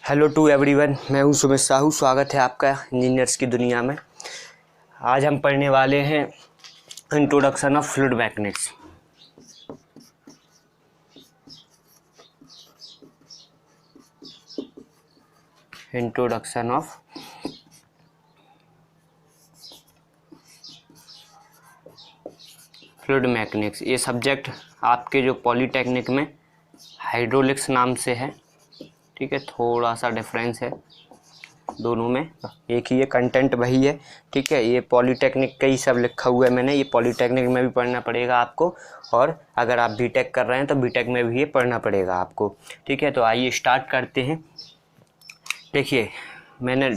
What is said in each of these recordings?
Hello to everyone, मैं हूं सुमित साहू। स्वागत है आपका इंजीनियर्स की दुनिया में। आज हम पढ़ने वाले हैं introduction of fluid mechanics. Introduction of fluid mechanics. ये सब्जेक्ट आपके जो पॉलीटेक्निक में हाइड्रोलिक्स नाम से है, ठीक है। थोड़ा सा डिफरेंस है दोनों में, एक ही है, कंटेंट वही है, ठीक है। ये पॉलीटेक्निक का ही सब लिखा हुआ है मैंने, ये पॉलीटेक्निक में भी पढ़ना पड़ेगा आपको, और अगर आप बीटेक कर रहे हैं तो बीटेक में भी ये पढ़ना पड़ेगा आपको, ठीक है। तो आइए स्टार्ट करते हैं। देखिए, मैंने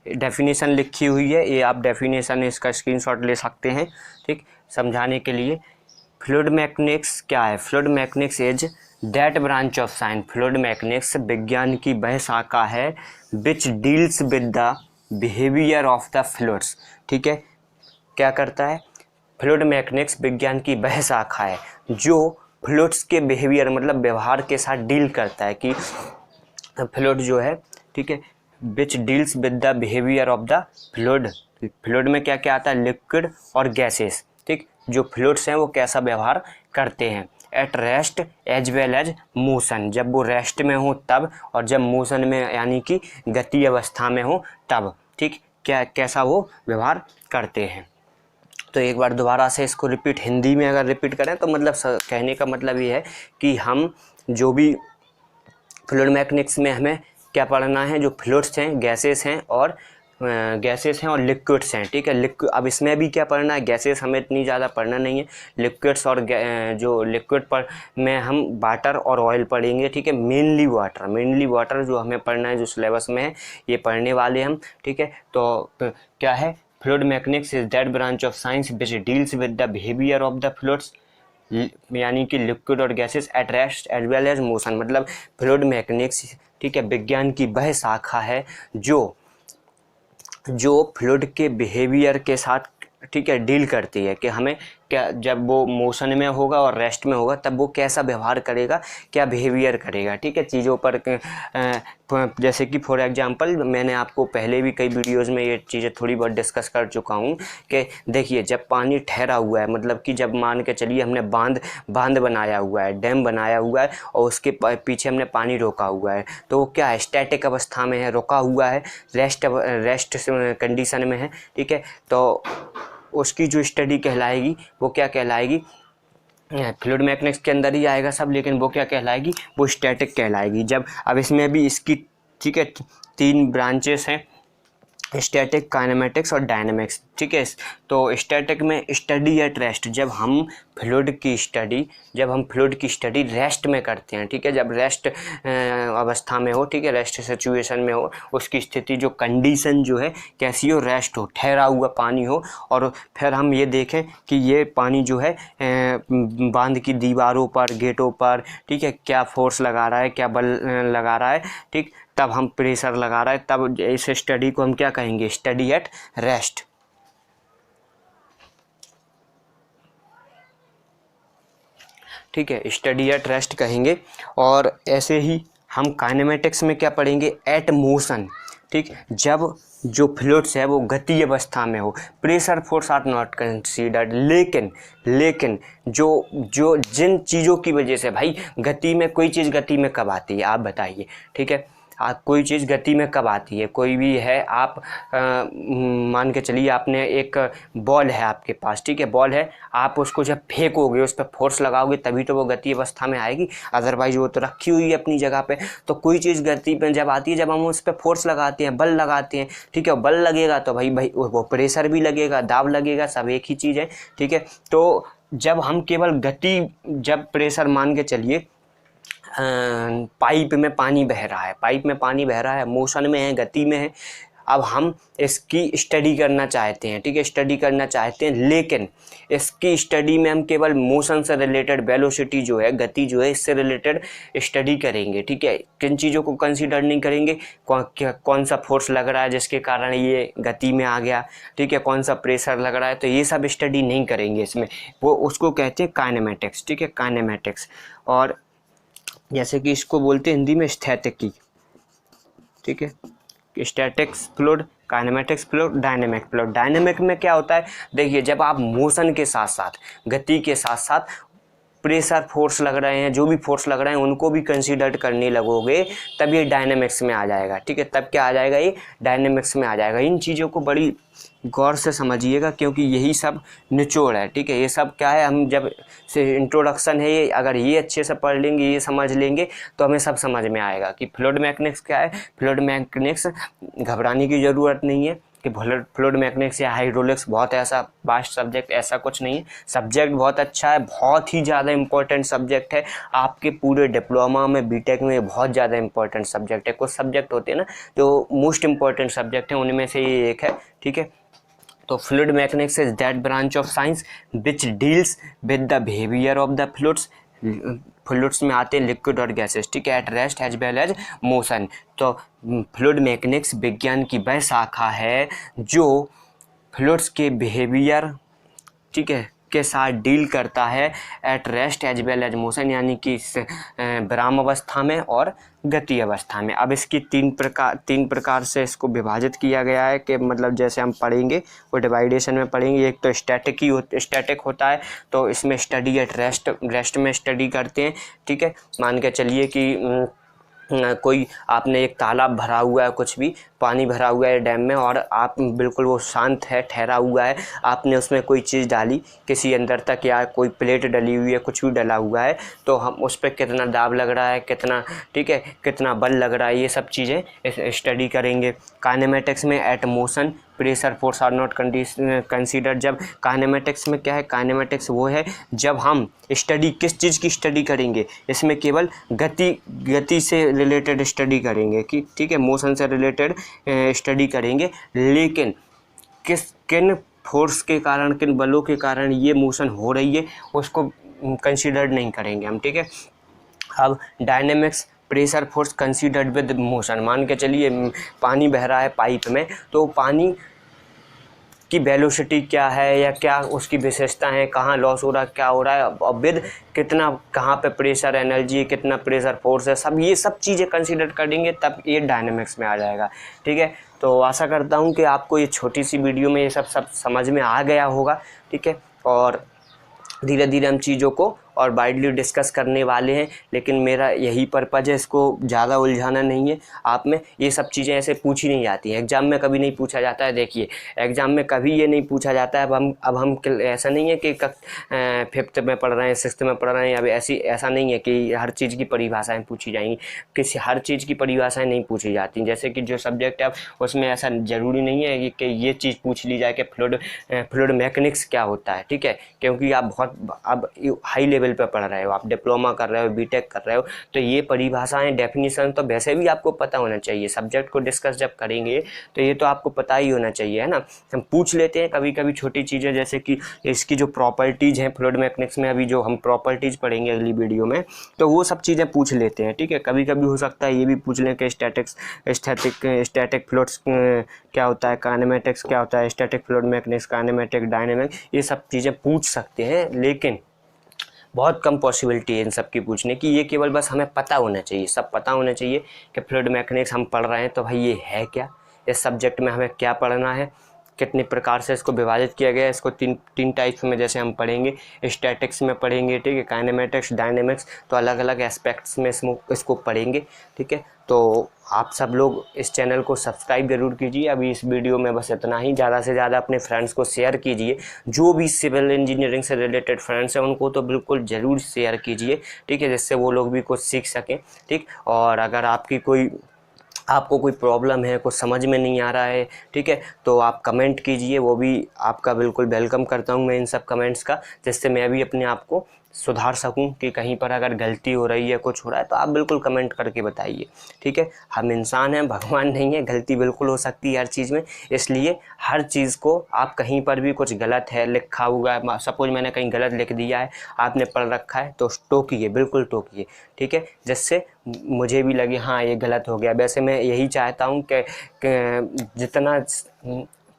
डेफिनेशन लिखी हुई है, ये आप डेफिनेशन इसका स्क्रीनशॉट ले सकते हैं, ठीक, समझाने के लिए। फ्लूइड मैकेनिक्स क्या है? Fluid mechanics is that branch of science, fluid mechanics विज्ञान की वह शाखा है विच deals with the behaviour of the fluids, ठीक है। क्या करता है? फ्लूइड मैकेनिक्स विज्ञान की वह शाखा है जो फ्लूइड्स के बिहेवियर मतलब व्यवहार के साथ डील करता है, कि फ्लूइड जो है, ठीक है, विच deals with the behaviour of the fluid. Fluid में क्या क्या आता है? लिक्विड और गैसेस, ठीक। जो फ्लूइड्स हैं वो कैसा व्यवहार करते हैं at rest as well as motion, जब वो रेस्ट में हो तब, और जब मोशन में यानी कि गति अवस्था में हो तब, ठीक, क्या कैसा वो व्यवहार करते हैं। तो एक बार दोबारा से इसको रिपीट, हिंदी में अगर रिपीट करें तो मतलब कहने का मतलब ये है कि हम जो भी फ्लूइड मैकेनिक्स में हमें क्या पढ़ना है, जो फ्लूइड्स हैं, गैसेस हैं और लिक्विड्स हैं, ठीक है। लिक्विड, अब इसमें भी क्या पढ़ना है? गैसेस हमें इतनी ज़्यादा पढ़ना नहीं है, लिक्विड्स और जो लिक्विड पर में हम वाटर और ऑयल पढ़ेंगे, ठीक है। मेनली वाटर जो हमें पढ़ना है, जो सिलेबस में है, ये पढ़ने वाले हम, ठीक है। तो क्या है? Fluid mechanics is that branch of science which deals with the behaviour of the fluids, यानी कि लिक्विड और gases at rest as well as motion. मतलब फ्लूइड मैकेनिक्स, ठीक है, विज्ञान की वह शाखा है जो फ्लूइड के बिहेवियर के साथ, ठीक है, डील करती है कि हमें क्या, जब वो मोशन में होगा और रेस्ट में होगा तब वो कैसा व्यवहार करेगा, क्या बिहेवियर करेगा, ठीक है, चीज़ों पर। जैसे कि फॉर एग्जांपल, मैंने आपको पहले भी कई वीडियोज़ में ये चीज़ें थोड़ी बहुत डिस्कस कर चुका हूँ कि देखिए, जब पानी ठहरा हुआ है, मतलब कि जब मान के चलिए हमने बांध बनाया हुआ है, डैम बनाया हुआ है, और उसके पीछे हमने पानी रोका हुआ है, तो वो क्या है? स्टैटिक अवस्था में है, रुका हुआ है, रेस्ट कंडीशन में है, ठीक है। तो उसकी जो स्टडी कहलाएगी वो क्या कहलाएगी? फ्लूइड मैकेनिक्स के अंदर ही आएगा सब, लेकिन वो क्या कहलाएगी? वो स्टैटिक कहलाएगी। जब अब इसमें भी इसकी, ठीक है, 3 ब्रांचेस हैं, स्टैटिक, काइनेमेटिक्स और डायनेमिक्स, ठीक है। तो स्टैटिक में स्टडी एट रेस्ट, जब हम फ्लूइड की स्टडी रेस्ट में करते हैं, ठीक है, जब रेस्ट अवस्था में हो, ठीक है, रेस्ट सिचुएशन में हो, उसकी स्थिति, जो कंडीशन जो है कैसी हो? रेस्ट हो, ठहरा हुआ पानी हो, और फिर हम ये देखें कि ये पानी जो है बांध की दीवारों पर, गेटों पर, ठीक है, क्या फोर्स लगा रहा है, क्या बल लगा रहा है, ठीक, तब हम प्रेशर लगा रहा है, तब इस स्टडी को हम क्या कहेंगे? स्टडी एट रेस्ट, ठीक है, स्टडी एट रेस्ट कहेंगे। और ऐसे ही हम काइनेमेटिक्स में क्या पढ़ेंगे? एट मोशन, ठीक, जब जो फ्लूइड्स है वो गति अवस्था में हो। Pressure force are not considered, लेकिन जो जिन चीज़ों की वजह से, भाई गति में, कोई चीज़ गति में कब आती है आप बताइए, ठीक है। कोई चीज़ गति में कब आती है? कोई भी है, आप मान के चलिए आपने एक बॉल है आपके पास, ठीक है, बॉल है, आप उसको जब फेंकोगे, उस पर फोर्स लगाओगे तभी तो वो गति अवस्था में आएगी, अदरवाइज वो तो रखी हुई है अपनी जगह पे। तो कोई चीज़ गति पे जब आती है, जब हम उस पर फोर्स लगाते हैं, बल लगाते हैं, ठीक है, बल लगेगा तो भाई वो प्रेशर भी लगेगा, दाब लगेगा, सब एक ही चीज़ है, ठीक है। तो जब हम केवल गति, जब प्रेशर, मान के चलिए पाइप में पानी बह रहा है, मोशन में है, गति में है, अब हम इसकी स्टडी करना चाहते हैं, ठीक है, स्टडी करना चाहते हैं, लेकिन इसकी स्टडी में हम केवल मोशन से रिलेटेड, वेलोसिटी जो है, गति जो है, इससे रिलेटेड स्टडी करेंगे, ठीक है। किन चीज़ों को कंसीडर नहीं करेंगे? कौन सा फोर्स लग रहा है जिसके कारण ये गति में आ गया, ठीक है, कौन सा प्रेशर लग रहा है, तो ये सब स्टडी नहीं करेंगे इसमें, वो उसको कहते हैं काइनेमेटिक्स, ठीक है, काइनेमेटिक्स। और जैसे कि इसको बोलते हैं हिंदी में स्थैतिकी, ठीक है। Statics fluid, kinematics fluid, dynamic fluid. Dynamic में क्या होता है, देखिए जब आप मोशन के साथ साथ, गति के साथ साथ प्रेशर फोर्स लग रहे हैं, जो भी फोर्स लग रहे हैं उनको भी कंसीडर करने लगोगे, तब ये डायनेमिक्स में आ जाएगा। ठीक है, तब क्या आ जाएगा, ये डायनेमिक्स में आ जाएगा। इन चीज़ों को बड़ी गौर से समझिएगा, क्योंकि यही सब निचोड़ है। ठीक है, ये सब क्या है, हम जब से इंट्रोडक्शन है ये, अगर ये अच्छे से पढ़ लेंगे, ये समझ लेंगे, तो हमें सब समझ में आएगा कि फ्लूइड मैकेनिक्स क्या है। फ्लूइड मैकेनिक्स घबराने की ज़रूरत नहीं है कि फ्लूइड मैकेनिक्स या हाइड्रोलिक्स बहुत ऐसा वास्ट सब्जेक्ट, ऐसा कुछ नहीं है। सब्जेक्ट बहुत अच्छा है, बहुत ही ज़्यादा इंपॉर्टेंट सब्जेक्ट है आपके पूरे डिप्लोमा में, बीटेक में बहुत ज़्यादा इंपॉर्टेंट सब्जेक्ट है। कुछ सब्जेक्ट होते हैं ना जो मोस्ट इंपॉर्टेंट सब्जेक्ट हैं, उनमें से ये एक है। ठीक है, तो fluid mechanics is that branch of science which deals with the behaviour of the fluids. Fluids में आते हैं लिक्विड और गैसेस, ठीक है, at rest as well as motion. तो फ्लूइड मैकेनिक्स विज्ञान की वह शाखा है जो फ्लूइड्स के बिहेवियर, ठीक है, के साथ डील करता है at rest as well as motion, यानी कि विराम अवस्था में और गति अवस्था में। अब इसकी तीन प्रकार से इसको विभाजित किया गया है कि मतलब जैसे हम पढ़ेंगे वो डिवाइडेशन में पढ़ेंगे। एक तो स्टैटिक होता है, तो इसमें स्टडी एट रेस्ट में स्टडी करते हैं। ठीक है, मान के चलिए कि कोई आपने एक तालाब भरा हुआ है, कुछ भी पानी भरा हुआ है डैम में, और आप बिल्कुल वो शांत है, ठहरा हुआ है, आपने उसमें कोई चीज़ डाली किसी अंदर तक, या कोई प्लेट डली हुई है, कुछ भी डला हुआ है, तो हम उस पर कितना दाब लग रहा है, कितना, ठीक है, कितना बल लग रहा है, ये सब चीज़ें स्टडी करेंगे। काइनेमेटिक्स में at motion pressure force are not consider. जब काइनेमेटिक्स में क्या है, काइनेमेटिक्स वो है जब हम स्टडी किस चीज़ की स्टडी करेंगे, इसमें केवल गति से रिलेटेड स्टडी करेंगे कि, ठीक है, मोशन से रिलेटेड स्टडी करेंगे, लेकिन किन फोर्स के कारण, किन बलों के कारण ये मोशन हो रही है उसको कंसीडर नहीं करेंगे हम। ठीक है, अब dynamics pressure force considered with motion. मान के चलिए पानी बह रहा है पाइप में, तो पानी की वेलोसिटी क्या है या क्या उसकी विशेषता है, कहाँ लॉस हो रहा है, क्या हो रहा है, और विद कितना, कहाँ पे प्रेशर एनर्जी, कितना प्रेशर फोर्स है, सब ये सब चीज़ें कंसीडर करेंगे, तब ये डायनेमिक्स में आ जाएगा। ठीक है, तो आशा करता हूँ कि आपको ये छोटी सी वीडियो में ये सब समझ में आ गया होगा। ठीक है, और धीरे धीरे हम चीज़ों को और वाइडली डिस्कस करने वाले हैं, लेकिन मेरा यही पर्पज़ है, इसको ज़्यादा उलझाना नहीं है। आप में ये सब चीज़ें ऐसे पूछी नहीं जाती हैं, एग्ज़ाम में कभी नहीं पूछा जाता है। देखिए एग्ज़ाम में कभी ये नहीं पूछा जाता है। अब हम ऐसा नहीं है कि 5th में पढ़ रहे हैं, 6th में पढ़ रहे हैं, अब ऐसा नहीं है कि हर चीज़ की परिभाषाएँ पूछी जाएंगी। किसी हर चीज़ की परिभाषाएँ नहीं पूछी जाती। जैसे कि जो सब्जेक्ट है उसमें ऐसा ज़रूरी नहीं है कि ये चीज़ पूछ ली जाए कि फ्लूइड मैकेनिक्स क्या होता है। ठीक है, क्योंकि आप बहुत अब हाई लेवल पे पढ़ रहे हो, आप डिप्लोमा कर रहे हो, बीटेक कर रहे हो, तो ये परिभाषाएं, डेफिनेशन तो वैसे भी आपको पता होना चाहिए। सब्जेक्ट को डिस्कस जब करेंगे तो ये तो आपको पता ही होना चाहिए, है ना। हम पूछ लेते हैं कभी कभी छोटी चीज़ें, जैसे कि इसकी जो प्रॉपर्टीज़ हैं फ्लूइड मैकेनिक्स में, अभी जो हम प्रॉपर्टीज़ पढ़ेंगे अगली वीडियो में, तो वो सब चीज़ें पूछ लेते हैं। ठीक है, कभी कभी हो सकता है ये भी पूछ लें कि स्टैटिक फ्लूइड्स क्या होता है, काइनेमेटिक्स क्या होता है, static fluid mechanics, kinematic, dynamic, ये सब चीज़ें पूछ सकते हैं, लेकिन बहुत कम पॉसिबिलिटी है इन सब की पूछने की। ये केवल बस हमें पता होना चाहिए, सब पता होना चाहिए कि फ्लूइड मैकेनिक्स हम पढ़ रहे हैं तो भाई ये है क्या, इस सब्जेक्ट में हमें क्या पढ़ना है, कितने प्रकार से इसको विभाजित किया गया है। इसको तीन टाइप्स में जैसे हम पढ़ेंगे, स्टैटिक्स में पढ़ेंगे, ठीक है, काइनेमेटिक्स, डायनेमिक्स, तो अलग अलग एस्पेक्ट्स में इसको पढ़ेंगे। ठीक है, तो आप सब लोग इस चैनल को सब्सक्राइब जरूर कीजिए। अभी इस वीडियो में बस इतना ही। ज़्यादा से ज़्यादा अपने फ्रेंड्स को शेयर कीजिए, जो भी सिविल इंजीनियरिंग से रिलेटेड फ्रेंड्स हैं उनको तो बिल्कुल ज़रूर शेयर कीजिए। ठीक है, जिससे वो लोग भी कुछ सीख सकें। ठीक, और अगर आपको कोई प्रॉब्लम है, कुछ समझ में नहीं आ रहा है, ठीक है, तो आप कमेंट कीजिए, वो भी आपका बिल्कुल वेलकम करता हूँ मैं इन सब कमेंट्स का, जिससे मैं भी अपने आप को सुधार सकूं कि कहीं पर अगर गलती हो रही है, कुछ हो रहा है, तो आप बिल्कुल कमेंट करके बताइए। ठीक है, हम इंसान हैं, भगवान नहीं है, गलती बिल्कुल हो सकती है हर चीज़ में, इसलिए हर चीज़ को आप कहीं पर भी कुछ गलत है लिखा हुआ है, सपोज मैंने कहीं गलत लिख दिया है, आपने पढ़ रखा है, तो टोकिए, बिल्कुल टोकिए। ठीक है, जिससे मुझे भी लगे हाँ ये गलत हो गया। वैसे मैं यही चाहता हूँ कि जितना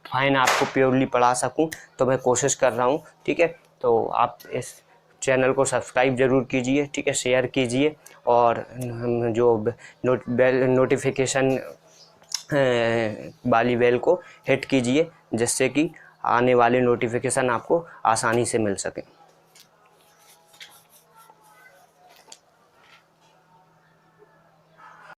फाइन आपको प्योरली पढ़ा सकूँ तो मैं कोशिश कर रहा हूँ। ठीक है, तो आप इस चैनल को सब्सक्राइब ज़रूर कीजिए। ठीक है, शेयर कीजिए, और जो बेल नोटिफिकेशन वाली बेल को हिट कीजिए, जिससे कि आने वाले नोटिफिकेशन आपको आसानी से मिल सके।